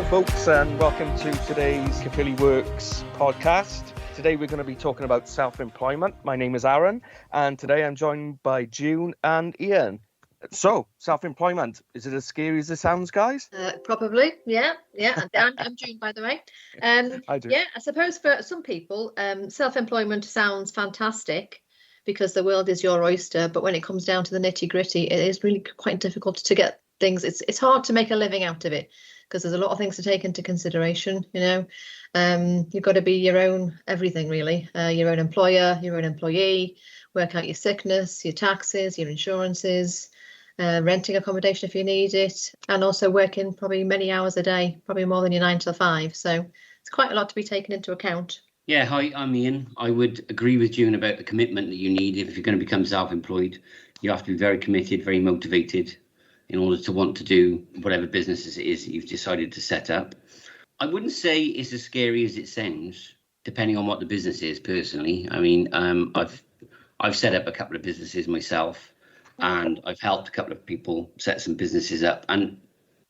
folks, and welcome to today's Caerphilly Works podcast. Today we're going to be talking about self-employment. My name is Aaron, and today I'm joined by June and Ian. So, self-employment, is it as scary as it sounds, guys? Probably, yeah. I'm June, by the way. I do. Yeah, I suppose for some people, self-employment sounds fantastic because the world is your oyster. But when it comes down to the nitty-gritty, it is really quite difficult to get things. It's hard to make a living out of it because there's a lot of things to take into consideration. You've got to be your own everything, really. Your own employer, your own employee. Work out your sickness, your taxes, your insurances. Renting accommodation if you need it, and also working probably many hours a day, probably more than your 9 to 5. So it's quite a lot to be taken into account. Yeah, hi, I'm Ian. I would agree with June about the commitment that you need. If you're going to become self-employed, you have to be very committed, very motivated in order to want to do whatever business it is that you've decided to set up. I wouldn't say it's as scary as it sounds, depending on what the business is personally. I mean, I've set up a couple of businesses myself. And I've helped a couple of people set some businesses up. And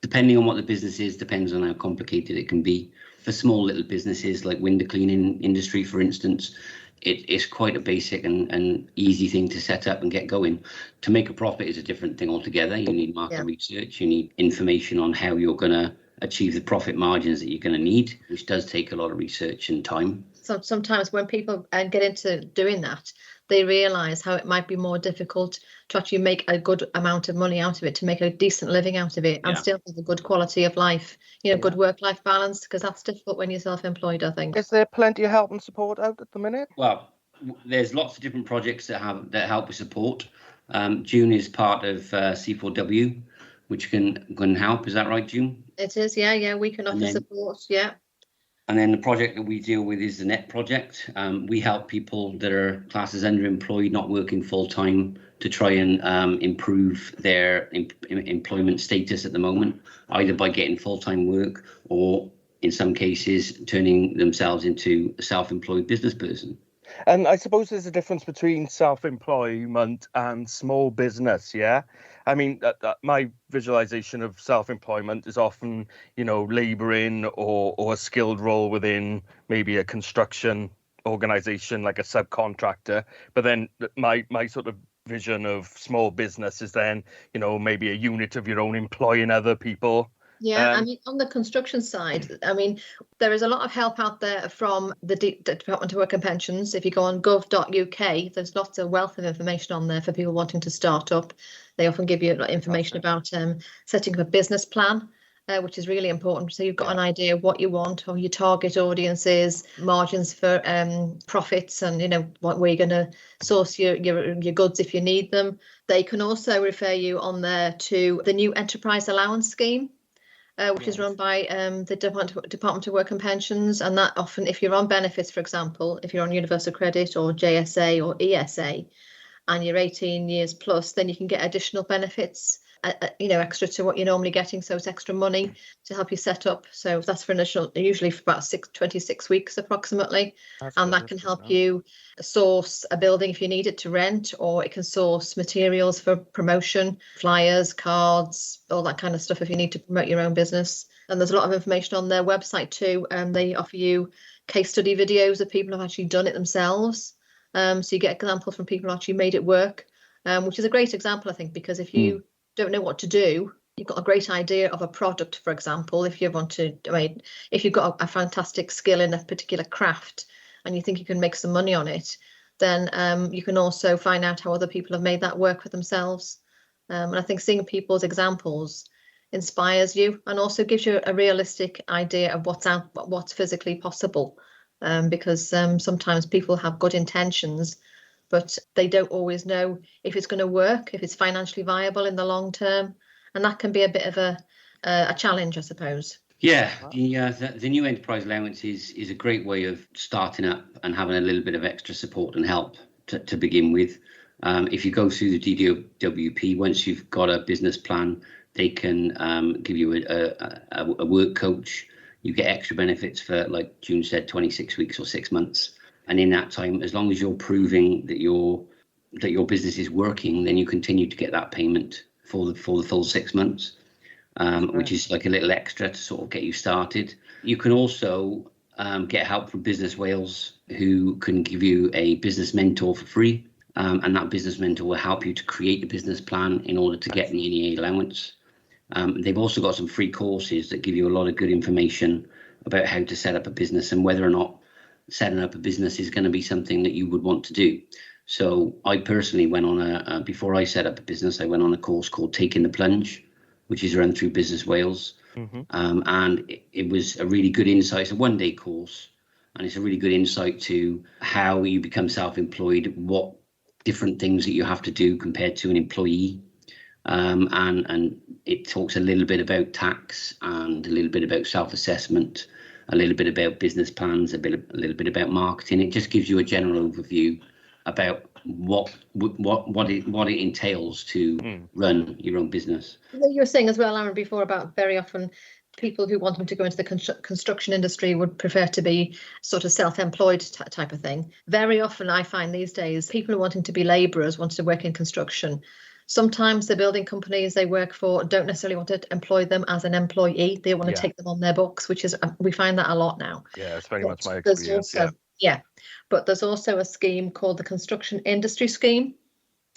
depending on what the business is, depends on how complicated it can be. For small little businesses like window cleaning industry, for instance, it's quite a basic and easy thing to set up and get going. To make a profit is a different thing altogether. You need market research. You need information on how you're going to achieve the profit margins that you're going to need, which does take a lot of research and time. So sometimes when people get into doing that, they realise how it might be more difficult to actually make a good amount of money out of it, to make a decent living out of it, and still have a good quality of life, good work-life balance, because that's difficult when you're self-employed, I think. Is there plenty of help and support out at the minute? Well, there's lots of different projects that help with support. June is part of C4W, which can help. Is that right, June? It is, yeah. We can offer support, yeah. And then the project that we deal with is the NET project. We help people that are classed as underemployed, not working full time, to try and improve their employment status at the moment, either by getting full time work or in some cases turning themselves into a self-employed business person. And I suppose there's a difference between self-employment and small business, yeah? I mean, my visualization of self-employment is often, labouring or a skilled role within maybe a construction organisation, like a subcontractor. But then my sort of vision of small business is then, maybe a unit of your own employing other people. Yeah, I mean, on the construction side, there is a lot of help out there from the Department of Work and Pensions. If you go on gov.uk, there's lots of wealth of information on there for people wanting to start up. They often give you information about setting up a business plan, which is really important. So you've got an idea of what you want, or your target audiences, margins for profits, and where you're going to source your goods if you need them. They can also refer you on there to the new Enterprise Allowance Scheme, which is run by the Department of Work and Pensions. And that often, if you're on benefits, for example, if you're on Universal Credit or JSA or ESA, and you're 18 years plus, then you can get additional benefits, extra to what you're normally getting. So it's extra money to help you set up. So that's for initial, usually for about 26 weeks approximately. And that can help you source a building if you need it to rent, or it can source materials for promotion, flyers, cards, all that kind of stuff if you need to promote your own business. And there's a lot of information on their website too. They offer you case study videos of people who have actually done it themselves. So you get examples from people who actually made it work, which is a great example, I think, because if you don't know what to do, you've got a great idea of a product, for example. If you want to, if you've got a fantastic skill in a particular craft and you think you can make some money on it, then you can also find out how other people have made that work for themselves. And I think seeing people's examples inspires you and also gives you a realistic idea of what's physically possible. Because sometimes people have good intentions, but they don't always know if it's going to work, if it's financially viable in the long term. And that can be a bit of a challenge, I suppose. Yeah, the new enterprise allowance is a great way of starting up and having a little bit of extra support and help to begin with. If you go through the DDWP, once you've got a business plan, they can give you a work coach. You get extra benefits for, like June said, 26 weeks or 6 months. And in that time, as long as you're proving that your business is working, then you continue to get that payment for the full 6 months. which is like a little extra to sort of get you started. You can also get help from Business Wales, who can give you a business mentor for free. And that business mentor will help you to create a business plan in order to get the NEA allowance. They've also got some free courses that give you a lot of good information about how to set up a business and whether or not setting up a business is going to be something that you would want to do. So I personally went on before I set up a business, I went on a course called Taking the Plunge, which is run through Business Wales. And it was a really good insight. It's a one-day course, and it's a really good insight to how you become self-employed, what different things that you have to do compared to an employee. And it talks a little bit about tax and a little bit about self-assessment, a little bit about business plans, a little bit about marketing. It just gives you a general overview about what it entails to run your own business. You were saying as well, Aaron, before about very often people who want them to go into the construction industry would prefer to be sort of self-employed type of thing. Very often I find these days people who are wanting to be labourers, want to work in construction. Sometimes the building companies they work for don't necessarily want to employ them as an employee. They want to take them on their books, which is, we find that a lot now. Yeah, it's very much my experience. But there's also a scheme called the Construction Industry Scheme,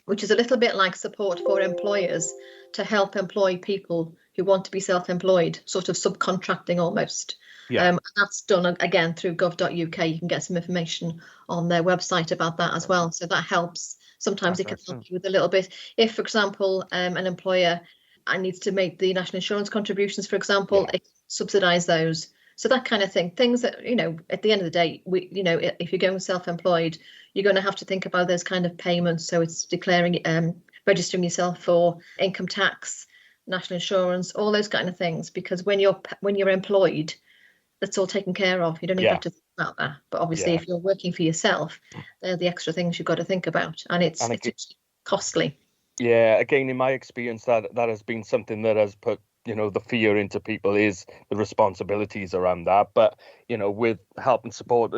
which is a little bit like support for employers to help employ people who want to be self-employed, sort of subcontracting almost. That's done again through gov.uk. You can get some information on their website about that as well. So that helps. Sometimes it can help you with a little bit. If, for example, an employer needs to make the national insurance contributions, for example, it can subsidise those. So that kind of thing, things that, at the end of the day, if you're going self-employed, you're going to have to think about those kind of payments. So it's declaring, registering yourself for income tax, national insurance, all those kind of things. Because when you're employed, that's all taken care of. You don't even have to think about that. But obviously, if you're working for yourself, they're the extra things you've got to think about. And it's costly. Yeah, again, in my experience, that has been something that has put the fear into people, is the responsibilities around that. But with help and support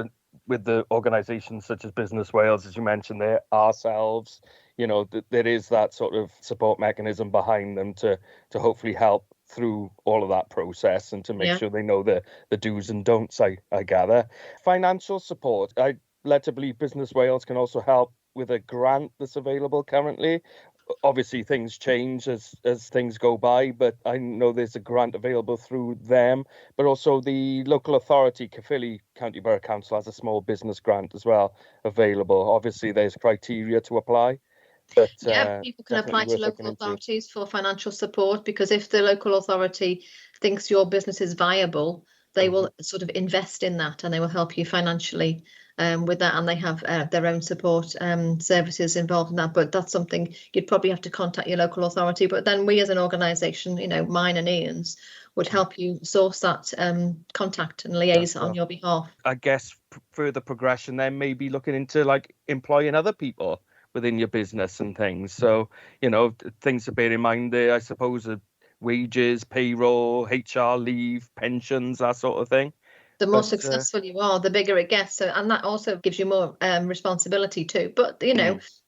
with the organisations such as Business Wales, as you mentioned there, ourselves, there is that sort of support mechanism behind them to hopefully help through all of that process and to make sure they know the do's and don'ts. I gather financial support. I led to believe Business Wales can also help with a grant that's available currently. Obviously, things change as things go by, but I know there's a grant available through them. But also the local authority, Caerphilly County Borough Council, has a small business grant as well available. Obviously, there's criteria to apply. But, people can apply to local authorities for financial support, because if the local authority thinks your business is viable, they will sort of invest in that and they will help you financially with that, and they have their own support services involved in that. But that's something you'd probably have to contact your local authority. But then we as an organisation, mine and Ian's, would help you source that contact and liaise on your behalf. I guess further progression then may be looking into like employing other people within your business and things. So, things to bear in mind there, I suppose, are wages, payroll, HR, leave, pensions, that sort of thing. The more successful you are, the bigger it gets. So, and that also gives you more responsibility too. But,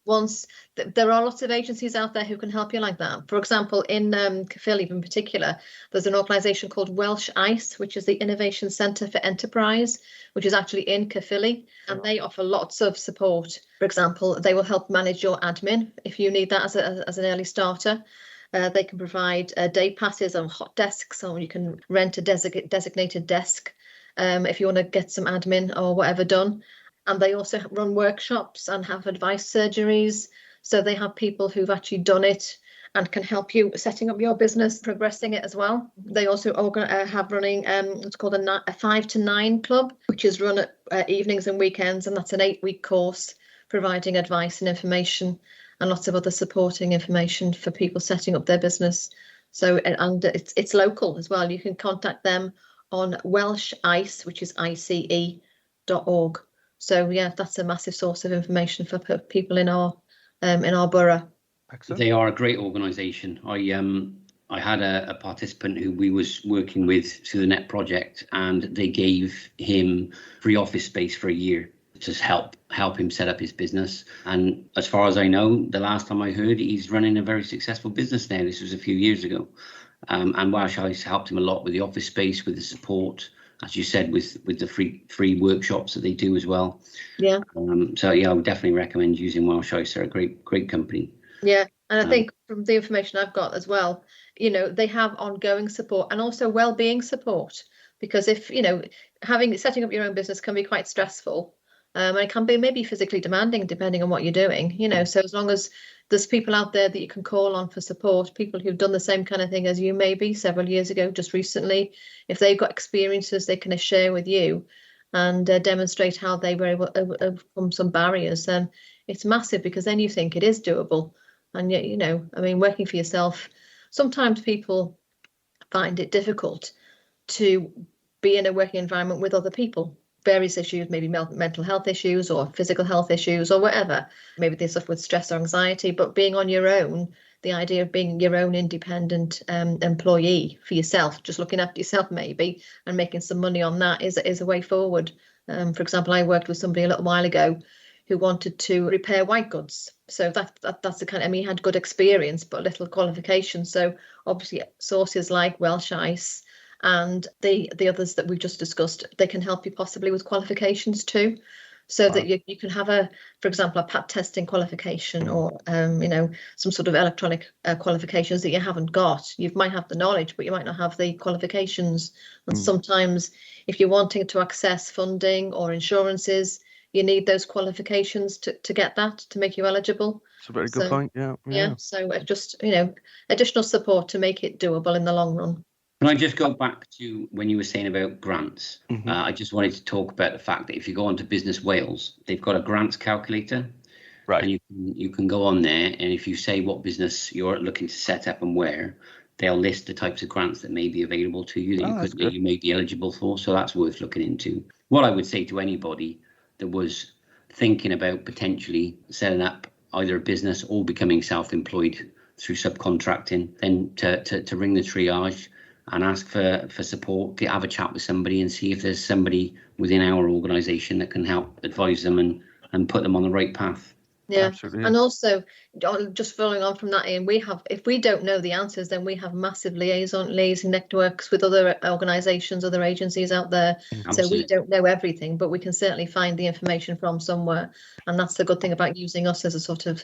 once there are lots of agencies out there who can help you like that. For example, in Caerphilly in particular, there's an organisation called Welsh Ice, which is the Innovation Centre for Enterprise, which is actually in Caerphilly, and they offer lots of support. For example, they will help manage your admin if you need that as an early starter. They can provide day passes on hot desks, or you can rent a designated desk if you want to get some admin or whatever done. And they also run workshops and have advice surgeries. So they have people who've actually done it and can help you setting up your business, progressing it as well. They also have running what's called a 5 to 9 club, which is run at evenings and weekends. And that's an 8-week course providing advice and information and lots of other supporting information for people setting up their business. So, and it's local as well. You can contact them on Welsh Ice, which is ice.org. So that's a massive source of information for people in our borough. Excellent. They are a great organisation. I had a participant who we was working with through the NET project, and they gave him free office space for a year to help him set up his business. And as far as I know, the last time I heard, he's running a very successful business now. This was a few years ago. And Welsh Ice helped him a lot with the office space, with the support, as you said, with the free workshops that they do as well. Yeah. So yeah, I would definitely recommend using Welsh Ice. They're a great company. Yeah, and I think from the information I've got as well, they have ongoing support and also well-being support, because if setting up your own business can be quite stressful, and it can be maybe physically demanding depending on what you're doing. So as long as there's people out there that you can call on for support, people who've done the same kind of thing as you maybe several years ago, just recently, if they've got experiences they can share with you and demonstrate how they were able to overcome some barriers, then it's massive, because then you think it is doable. And yet, working for yourself, sometimes people find it difficult to be in a working environment with other people. Various issues, maybe mental health issues or physical health issues or whatever. Maybe they suffer with stress or anxiety, but being on your own, the idea of being your own independent employee for yourself, just looking after yourself maybe, and making some money on that is a way forward. For example, I worked with somebody a little while ago who wanted to repair white goods. So that's the kind of, he had good experience, but little qualification. So obviously sources like Welsh Ice and the others that we've just discussed, they can help you possibly with qualifications too. So that you can have for example, a PAT testing qualification or, some sort of electronic qualifications that you haven't got. You might have the knowledge, but you might not have the qualifications. And sometimes if you're wanting to access funding or insurances, you need those qualifications to get that, to make you eligible. It's a very good point. Yeah. So just, additional support to make it doable in the long run. Can I just go back to when you were saying about grants? I just wanted to talk about the fact that if you go onto Business Wales, they've got a grants calculator. Right. And you can go on there, and if you say what business you're looking to set up and where, they'll list the types of grants that may be available to you that you may be eligible for. So that's worth looking into. What I would say to anybody that was thinking about potentially setting up either a business or becoming self-employed through subcontracting, then to ring the triage and ask for support, have a chat with somebody and see if there's somebody within our organisation that can help advise them and put them on the right path. Yeah, absolutely. And also, just following on from that, Ian, if we don't know the answers, then we have massive liaison networks with other organisations, other agencies out there. Absolutely. So we don't know everything, but we can certainly find the information from somewhere. And that's the good thing about using us as a sort of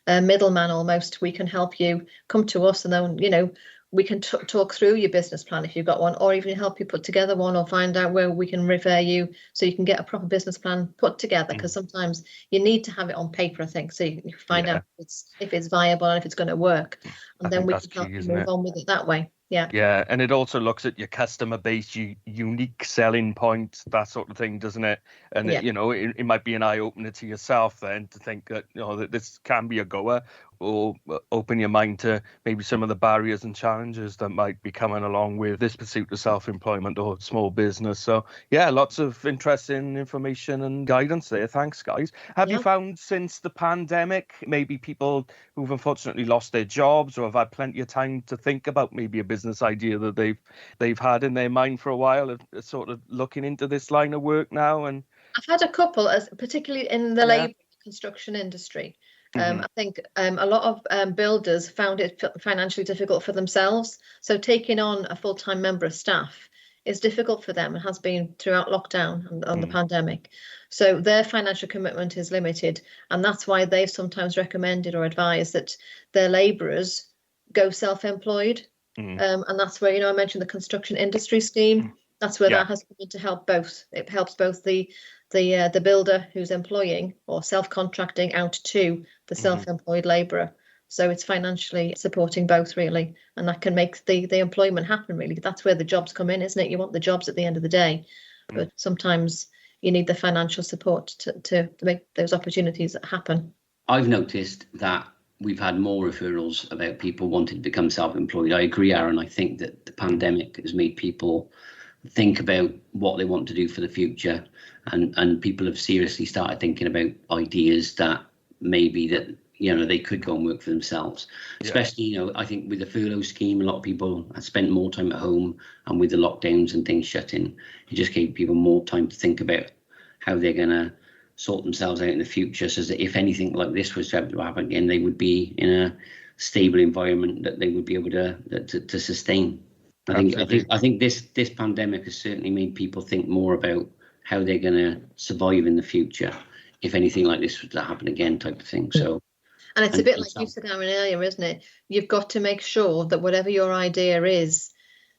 middleman almost. We can help you come to us, and then, we can talk through your business plan if you've got one, or even help you put together one, or find out where we can refer you so you can get a proper business plan put together, because sometimes you need to have it on paper, I think, so you can find out if it's viable and if it's going to work, and then we can help you move on with it that way. Yeah, and it also looks at your customer base, unique selling points, that sort of thing, doesn't it? And it might be an eye opener to yourself then to think that that this can be a goer, or open your mind to maybe some of the barriers and challenges that might be coming along with this pursuit of self-employment or small business. So yeah, lots of interesting information and guidance there. Thanks, guys. Have you found since the pandemic, maybe people who've unfortunately lost their jobs or have had plenty of time to think about maybe a business idea that they've had in their mind for a while, are sort of looking into this line of work now? And I've had a couple, particularly in the labour construction industry. I think a lot of builders found it financially difficult for themselves. So taking on a full-time member of staff is difficult for them, and has been throughout lockdown and the pandemic. So their financial commitment is limited, and that's why they've sometimes recommended or advised that their labourers go self-employed. And that's where, I mentioned the construction industry scheme. That's where that has come in to help both. It helps both the builder who's employing or self-contracting out to the self-employed labourer. So it's financially supporting both, really, and that can make the employment happen, really. That's where the jobs come in, isn't it? You want the jobs at the end of the day, but sometimes you need the financial support to make those opportunities happen. I've noticed that we've had more referrals about people wanting to become self-employed. I agree, Aaron. I think that the pandemic has made people think about what they want to do for the future, and people have seriously started thinking about ideas that maybe that they could go and work for themselves. Especially, I think with the furlough scheme, a lot of people have spent more time at home, and with the lockdowns and things shutting, it just gave people more time to think about how they're going to sort themselves out in the future, so that if anything like this was to happen again, they would be in a stable environment that they would be able to sustain. I think this pandemic has certainly made people think more about how they're going to survive in the future if anything like this was to happen again, type of thing. So, and it's a bit like you said, Aaron, earlier, isn't it? You've got to make sure that whatever your idea is,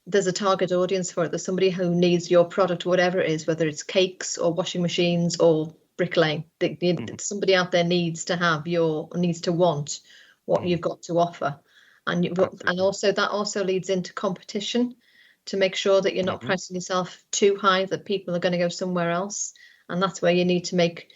there's a target audience for it. There's somebody who needs your product, whatever it is, whether it's cakes or washing machines or bricklaying. Somebody out there needs to want what you've got to offer. And also that also leads into competition, to make sure that you're not pricing yourself too high that people are going to go somewhere else. And that's where you need to make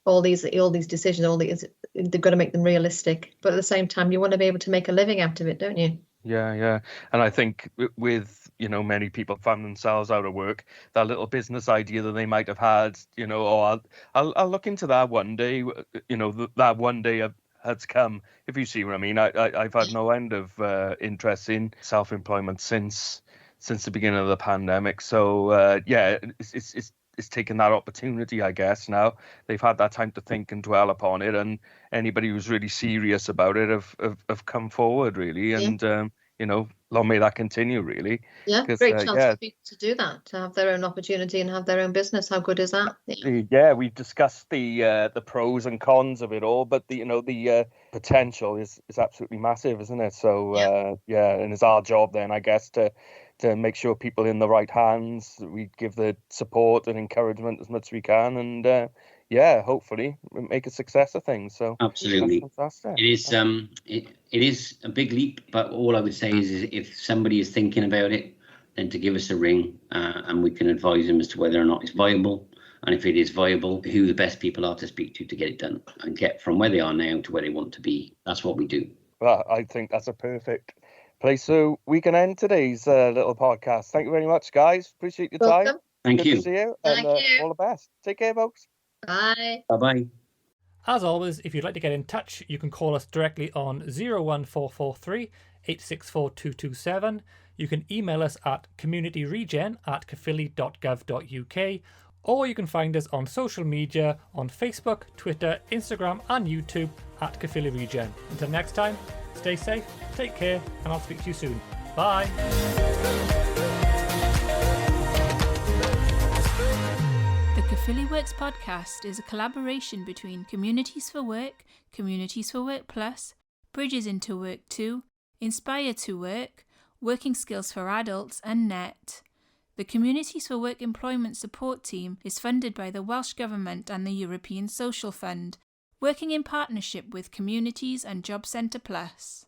all these decisions. They've got to make them realistic, but at the same time, you want to be able to make a living out of it, don't you? Yeah. And I think with, many people found themselves out of work, that little business idea that they might have had, I'll look into that one day, that one day has come, if you see what I mean. I've had no end of interest in self-employment since the beginning of the pandemic. So it's taken that opportunity, I guess. Now they've had that time to think and dwell upon it, and anybody who's really serious about it have come forward, really. And long may that continue, really. Yeah, great chance for people to do that, to have their own opportunity and have their own business. How good is that? Yeah, we've discussed the pros and cons of it all, but the potential is absolutely massive, isn't it? So and it's our job then, I guess, to make sure people in the right hands, we give the support and encouragement as much as we can, and hopefully make a success of things. So absolutely, that's fantastic. It is a big leap, but all I would say is if somebody is thinking about it, then to give us a ring, and we can advise them as to whether or not it's viable, and if it is viable, who the best people are to speak to get it done and get from where they are now to where they want to be. That's what we do. Well, I think that's a perfect place so we can end today's little podcast. Thank you very much, guys. Appreciate your time. Thank you. Good to see you. And all the best. Take care, folks. Bye. Bye. As always, if you'd like to get in touch, you can call us directly on 01443 864 227. You can email us at communityregen@caerphilly.gov.uk, or you can find us on social media on Facebook, Twitter, Instagram and YouTube at Caerphilly Regen. Until next time, stay safe, take care, and I'll speak to you soon. Bye. The Caerphilly Works podcast is a collaboration between Communities for Work, Communities for Work Plus, Bridges into Work 2, Inspire to Work, Working Skills for Adults and NET. The Communities for Work employment support team is funded by the Welsh Government and the European Social Fund, working in partnership with Communities and Job Centre Plus.